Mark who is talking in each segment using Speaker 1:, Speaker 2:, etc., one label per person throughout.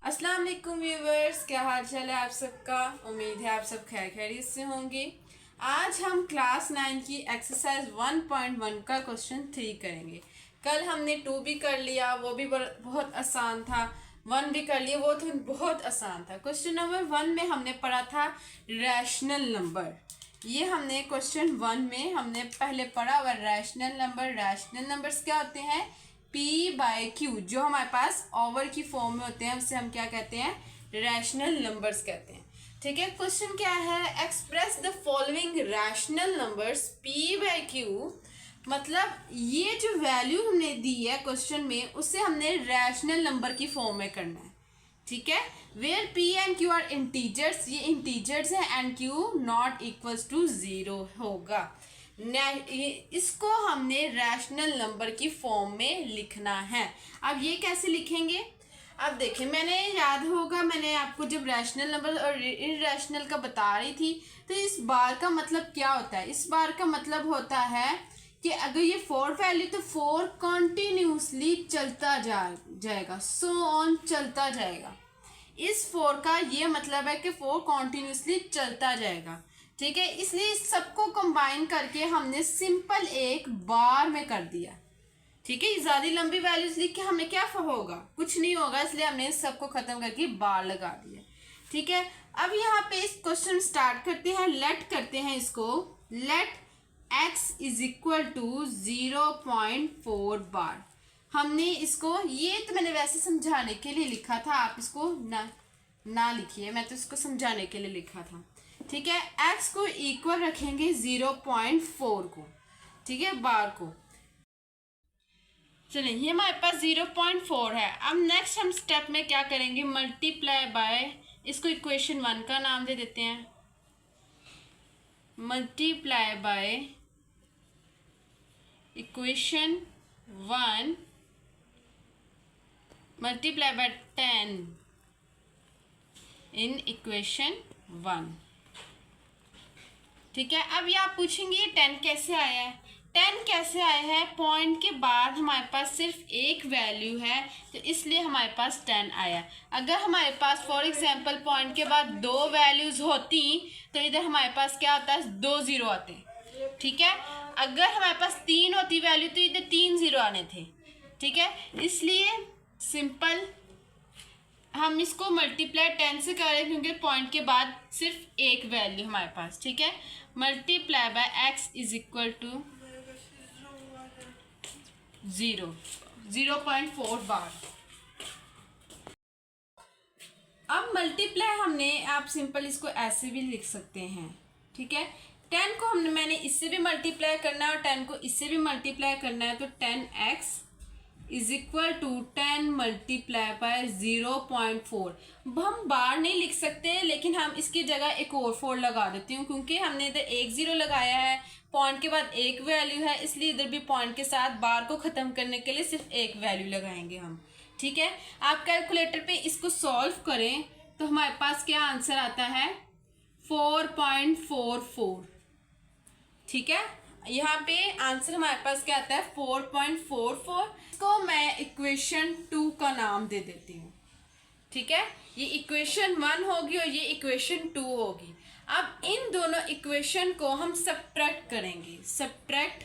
Speaker 1: अस्सलाम वालेकुम व्यूवर्स, क्या हाल चाल है आप सबका। उम्मीद है आप सब खैर खैरियत से होंगे। आज हम क्लास 9 की एक्सरसाइज 1.1 का क्वेश्चन 3 करेंगे। कल हमने 2 भी कर लिया, वो भी बहुत आसान था। 1 भी कर लिया, वो तो बहुत आसान था। क्वेश्चन नंबर 1 में हमने पढ़ा था रैशनल नंबर। ये हमने क्वेश्चन 1 में हमने पहले पढ़ा हुआ रैशनल नंबर। रैशनल नंबर्स क्या होते हैं? P/Q जो हमारे पास ओवर की फॉर्म में होते हैं उससे हम क्या कहते हैं? रैशनल नंबर्स कहते हैं। ठीक है, क्वेश्चन क्या है? Express the following rational numbers P/Q। मतलब ये जो वैल्यू हमने दी है क्वेश्चन में, उससे हमने रैशनल नंबर की फॉर्म में करना है। ठीक है, where P and Q are integers, ये इंटीजर्स है and Q not equals to 0 होगा। इसको हमने रैशनल नंबर की फॉर्म में लिखना है। अब ये कैसे लिखेंगे? अब देखें, मैंने याद होगा मैंने आपको जब रैशनल नंबर और इरैशनल का बता रही थी, तो इस बार का मतलब क्या होता है? इस बार का मतलब होता है कि अगर ये 4 वैल्यू तो 4 कंटिन्यूसली चलता जाएगा, सो ऑन चलता जाएगा। इस 4 का ये मतलब है कि 4 कंटिन्यूसली चलता जाएगा। ठीक है, इसलिए इस सबको कंबाइन करके हमने सिंपल एक बार में कर दिया। ठीक है, ज्यादा लंबी वैल्यूज लिख के हमें क्या होगा? कुछ नहीं होगा, इसलिए हमने इस सबको खत्म करके बार लगा दिया। ठीक है, अब यहाँ पे इस क्वेश्चन स्टार्ट करते हैं। लेट करते हैं इसको, let x is equal to 0.4 bar. हमने इसको, ये तो मैंने वैसे समझाने के लिए लिखा था, आप इसको ना लिखिए, मैं तो इसको समझाने के लिए लिखा था। ठीक है, x को इक्वल रखेंगे 0.4 को। ठीक है, बार को। चलिए, ये हमारे पास 0.4 है। अब नेक्स्ट हम स्टेप में क्या करेंगे? मल्टीप्लाई बाय, इसको इक्वेशन 1 का नाम दे देते हैं। Multiply by equation 1 multiply by 10 in equation 1। ठीक है, अब ये आप पूछेंगे ये 10 कैसे आया है? 10 कैसे आया है? पॉइंट के बाद हमारे पास सिर्फ एक वैल्यू है, तो इसलिए हमारे पास 10 आया। अगर हमारे पास फॉर एग्जांपल पॉइंट के बाद 2 वैल्यूज होती तो इधर हमारे पास क्या होता है? 2 0 आते। ठीक है, अगर हमारे पास 3 होती वैल्यू तो इधर 3 0 आने थे। ठीक है, इसलिए सिंपल हम इसको मल्टीप्लाई 10 से करें क्योंकि पॉइंट के बाद सिर्फ एक वैल्यू हमारे पास। ठीक है, multiply by x is equal to 0.4 bar. अब मल्टीप्लाई हमने, आप सिंपल इसको ऐसे भी लिख सकते हैं। ठीक है, 10 को मैंने इससे भी मल्टीप्लाई करना है और 10 को इससे भी मल्टीप्लाई करना है, तो 10x is equal to 10 multiply by 0.4। हम बार नहीं लिख सकते, लेकिन हम इसकी जगह एक और 4 लगा देती हूँ, क्योंकि हमने इधर एक 0 लगाया है, पॉइंट के बाद एक वैल्यू है, इसलिए इधर भी पॉइंट के साथ बार को ख़त्म करने के लिए सिर्फ एक वैल्यू लगाएंगे हम। ठीक है, आप कैलकुलेटर पे इसको सॉल्व करें तो हमारे पास क्या आंसर आता है? 4.44। ठीक है, यहाँ पे आंसर हमारे पास क्या आता है? 4.44। इसको मैं इक्वेशन 2 का नाम दे देती हूँ। ठीक है, ये इक्वेशन 1 होगी और ये इक्वेशन 2 होगी। अब इन दोनों इक्वेशन को हम सब्ट्रैक्ट करेंगे। Subtract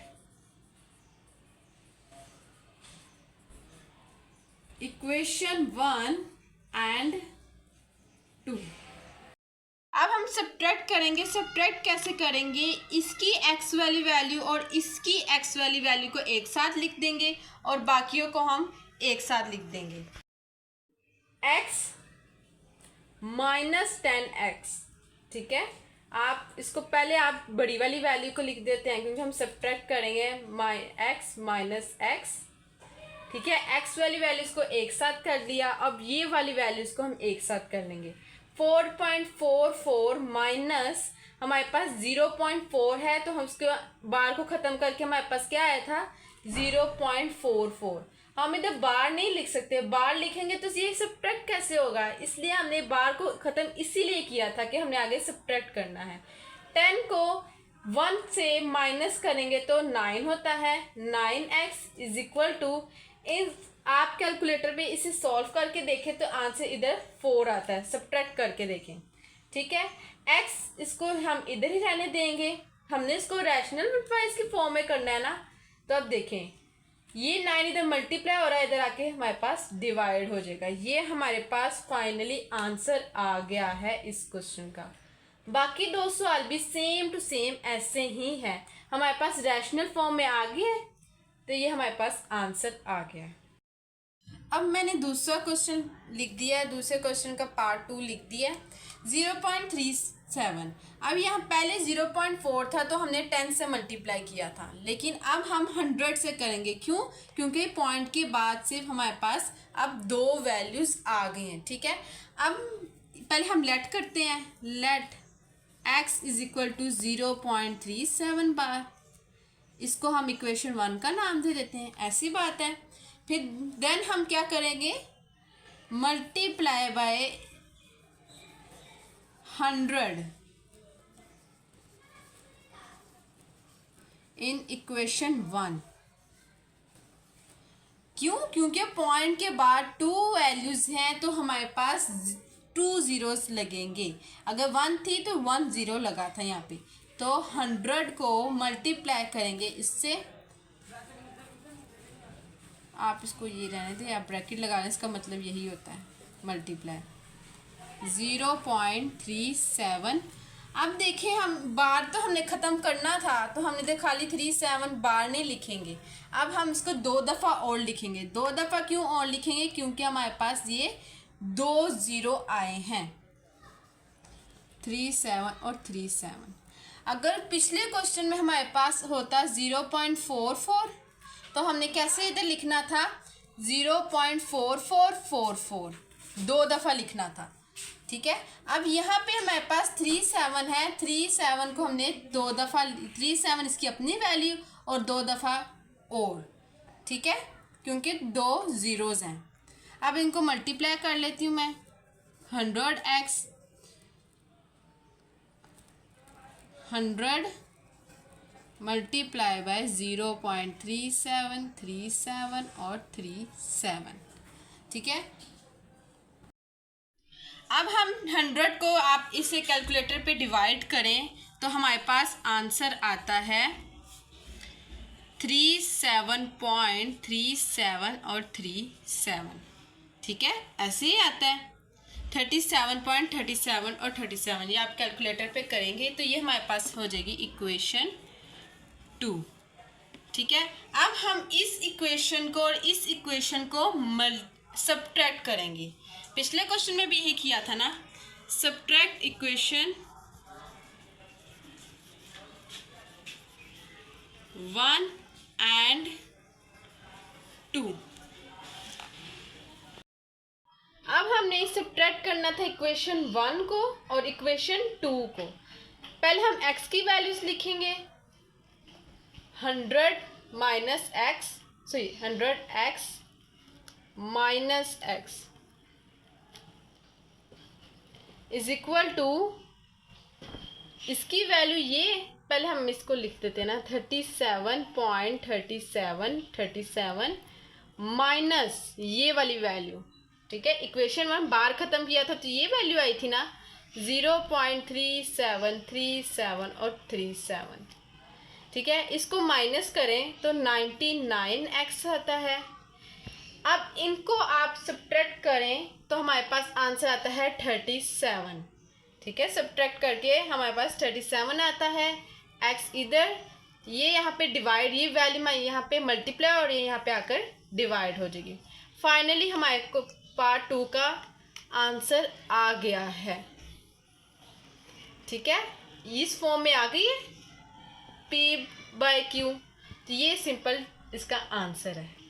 Speaker 1: equation 1 and 2। अब हम सब्ट्रैक्ट करेंगे। सब्ट्रैक्ट कैसे करेंगे? इसकी x वाली वैल्यू और इसकी x वाली वैल्यू को एक साथ लिख देंगे और बाकियों को हम एक साथ लिख देंगे। x minus 10x। ठीक है, आप इसको पहले आप बड़ी वाली वैल्यू को लिख देते हैं क्योंकि हम सब्ट्रैक्ट करेंगे x माइनस x। ठीक है, x वाली वैल्यूज को एक साथ कर लिया, अब ये वाली वैल्यूज को हम एक साथ कर लेंगे। 4.44 माइनस हमारे पास 0.4 है, तो हम उसके बार को ख़त्म करके हमारे पास क्या आया था? 0.44। हम इधर बार नहीं लिख सकते, बार लिखेंगे तो ये सब्ट्रैक्ट कैसे होगा? इसलिए हमने बार को ख़त्म इसीलिए किया था कि हमने आगे सब्ट्रैक्ट करना है। 10 को 1 से माइनस करेंगे तो 9 होता है। 9x इज इक्वल टू, आप कैलकुलेटर पे इसे सॉल्व करके देखें तो आंसर इधर 4 आता है, सब्ट्रैक्ट करके देखें। ठीक है, x इसको हम इधर ही रहने देंगे, हमने इसको रैशनल मल्टीप्लाइज की फॉर्म में करना है ना। तो अब देखें, ये 9 इधर मल्टीप्लाई हो रहा है, इधर आके हमारे पास डिवाइड हो जाएगा। ये हमारे पास फाइनली आंसर आ गया है इस क्वेश्चन का। बाकी दो सवाल भी सेम टू सेम ऐसे ही है, हमारे पास रैशनल फॉर्म में आ गया है, तो ये हमारे पास आंसर आ गया है। अब मैंने दूसरा क्वेश्चन लिख दिया है, दूसरे क्वेश्चन का पार्ट 2 लिख दिया है। 0.37, अब यहाँ पहले 0.4 था तो हमने 10 से मल्टीप्लाई किया था, लेकिन अब हम 100 से करेंगे। क्यों? क्योंकि पॉइंट के बाद सिर्फ हमारे पास अब 2 वैल्यूज़ आ गई हैं। ठीक है, अब पहले हम लेट करते हैं। Let x is equal to 0.37 bar, इसको हम इक्वेशन 1 का नाम दे देते हैं, ऐसी बात है। फिर देन हम क्या करेंगे, मल्टीप्लाई बाय 100 इन इक्वेशन 1। क्यों? क्योंकि पॉइंट के बाद 2 वैल्यूज हैं तो हमारे पास 2 जीरोस लगेंगे। अगर 1 थी तो 1 0 लगा था यहाँ पे, तो 100 को मल्टीप्लाई करेंगे इससे। आप इसको ये रहने दें, आप ब्रैकेट लगा लें, इसका मतलब यही होता है मल्टीप्लाई 0.37। अब देखें, हम बार तो हमने ख़त्म करना था, तो हमने तो खाली 37 बार नहीं लिखेंगे, अब हम इसको 2 दफ़ा और लिखेंगे। 2 दफ़ा क्यों और लिखेंगे? क्योंकि हमारे पास ये 2 0 आए हैं, 37 और 37। अगर पिछले क्वेश्चन में हमारे पास होता 0.44 तो हमने कैसे इधर लिखना था, 0.4444, 2 दफ़ा लिखना था। ठीक है, अब यहाँ पे हमारे पास 37 है, 37 को हमने 2 दफ़ा, 37 इसकी अपनी वैल्यू और 2 दफ़ा और। ठीक है, क्योंकि 2 ज़ीरोज़ हैं। अब इनको मल्टीप्लाई कर लेती हूँ मैं। 100x 100 मल्टीप्लाई बाय 0.3737 और 37। ठीक है, अब हम 100 को आप इसे कैलकुलेटर पे डिवाइड करें तो हमारे पास आंसर आता है 37.37 और 37। ठीक है, ऐसे ही आता है 37.37 और 37। ये आप कैलकुलेटर पे करेंगे तो ये हमारे पास हो जाएगी इक्वेशन 2। ठीक है, अब हम इस इक्वेशन को और इस इक्वेशन को सब्ट्रैक्ट करेंगे। पिछले क्वेश्चन में भी यही किया था ना, सब्ट्रैक्ट इक्वेशन 1 and 2। अब हमने सब्ट्रैक्ट करना था इक्वेशन 1 को और इक्वेशन 2 को। पहले हम x की वैल्यूज लिखेंगे, 100 minus x, 100x minus x is equal to, इसकी वैल्यू ये, पहले हम इसको लिख देते हैं ना, 37.37 माइनस ये वाली वैल्यू। ठीक है, इक्वेशन 1 बार ख़त्म किया था तो ये वैल्यू आई थी ना, 0.3737 और 37। ठीक है, इसको माइनस करें तो 99x आता है। अब इनको आप सब्ट्रैक्ट करें तो हमारे पास आंसर आता है 37। ठीक है, सब्ट्रैक्ट करके हमारे पास 37 आता है। x इधर, ये यहाँ पे डिवाइड, ये वैल्यू में यहाँ पे मल्टीप्लाई और ये यहाँ पे आकर डिवाइड हो जाएगी। फाइनली हमारे को पार्ट 2 का आंसर आ गया है। ठीक है, इस फॉर्म में आ गई है P/Q, तो ये सिंपल इसका आंसर है।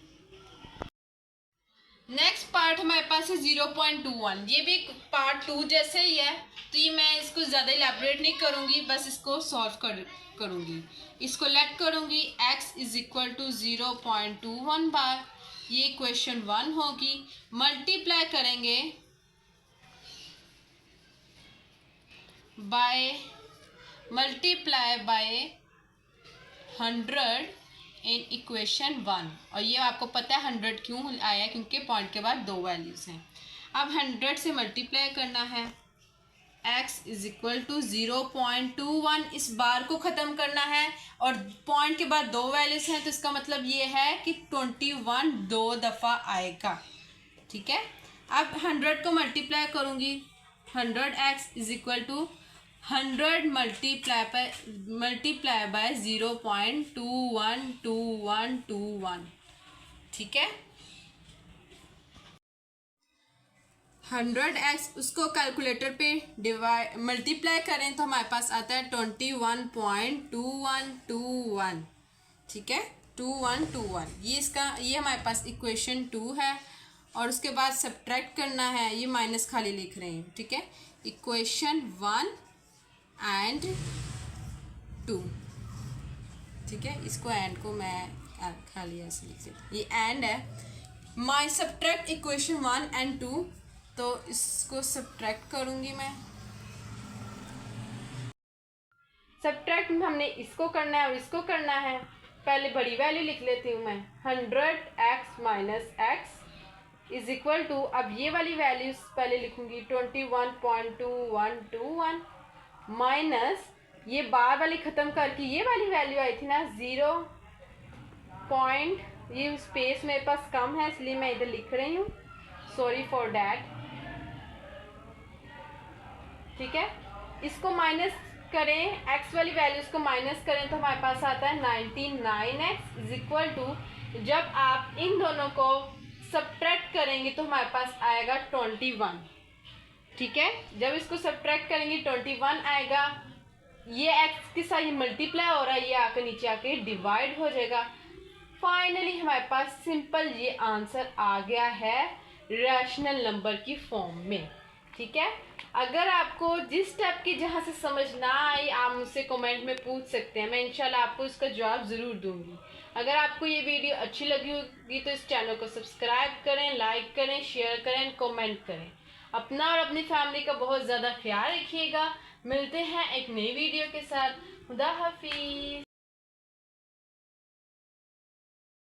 Speaker 1: नेक्स्ट पार्ट हमारे पास है 0.21। ये भी पार्ट 2 जैसे ही है, तो ये मैं इसको ज़्यादा इलेबोरेट नहीं करूँगी, बस इसको सॉल्व करूँगी। इसको लेट करूँगी, x इज इक्वल टू 0.21 बार, ये इक्वेशन 1 होगी। मल्टीप्लाई करेंगे बाय 100 इन इक्वेशन 1। और ये आपको पता है 100 क्यों आया, क्योंकि पॉइंट के बाद 2 वैल्यूज़ हैं। अब 100 से मल्टीप्लाई करना है, x इज इक्वल टू 0.21, इस बार को ख़त्म करना है और पॉइंट के बाद 2 वैल्यूज़ हैं, तो इसका मतलब ये है कि 21 2 दफ़ा आएगा। ठीक है, अब 100 को मल्टीप्लाई करूँगी, 100x is equal to 100 multiply by 0.212121। ठीक है, 100x उसको कैलकुलेटर पे डिवाइड मल्टीप्लाई करें तो हमारे पास आता है 21.2121। ठीक है, 2121, ये हमारे पास इक्वेशन 2 है। और उसके बाद सब्ट्रैक्ट करना है, ये माइनस खाली लिख रहे हैं। ठीक है, इक्वेशन 1 एंड 2। ठीक है, इसको एंड को मैं खाली ऐसे लिख देती, ये एंड है। माई सब्ट्रैक्ट इक्वेशन 1 एंड 2, तो इसको सब्ट्रैक्ट करूँगी मैं। सब्ट्रैक्ट में हमने इसको करना है और इसको करना है। पहले बड़ी वैल्यू लिख लेती हूँ मैं, 100x minus x is equal to, अब ये वाली वैल्यूज पहले लिखूँगी 21.2121 माइनस ये बार वाली ख़त्म करके ये वाली वैल्यू आई थी ना 0. ये स्पेस मेरे पास कम है इसलिए मैं इधर लिख रही हूँ, सॉरी फॉर डैट। ठीक है, इसको माइनस करें, x वाली वैल्यूज को माइनस करें तो हमारे पास आता है 99x इज इक्वल टू, जब आप इन दोनों को सब्ट्रैक्ट करेंगे तो हमारे पास आएगा 21। ठीक है, जब इसको सब्ट्रैक्ट करेंगे 21 आएगा, ये x के साथ ये मल्टीप्लाई हो रहा है, ये आकर नीचे आके डिवाइड हो जाएगा। फाइनली हमारे पास सिंपल ये आंसर आ गया है रैशनल नंबर की फॉर्म में। ठीक है, अगर आपको जिस स्टेप की जहाँ से समझ ना आई आप मुझसे कमेंट में पूछ सकते हैं, मैं इंशाल्लाह आपको इसका जवाब ज़रूर दूंगी। अगर आपको ये वीडियो अच्छी लगी होगी तो इस चैनल को सब्सक्राइब करें, लाइक करें, शेयर करें, कमेंट करें। अपना और अपनी फैमिली का बहुत ज़्यादा ख्याल रखिएगा। मिलते हैं एक नई वीडियो के साथ। खुदा हाफिज़।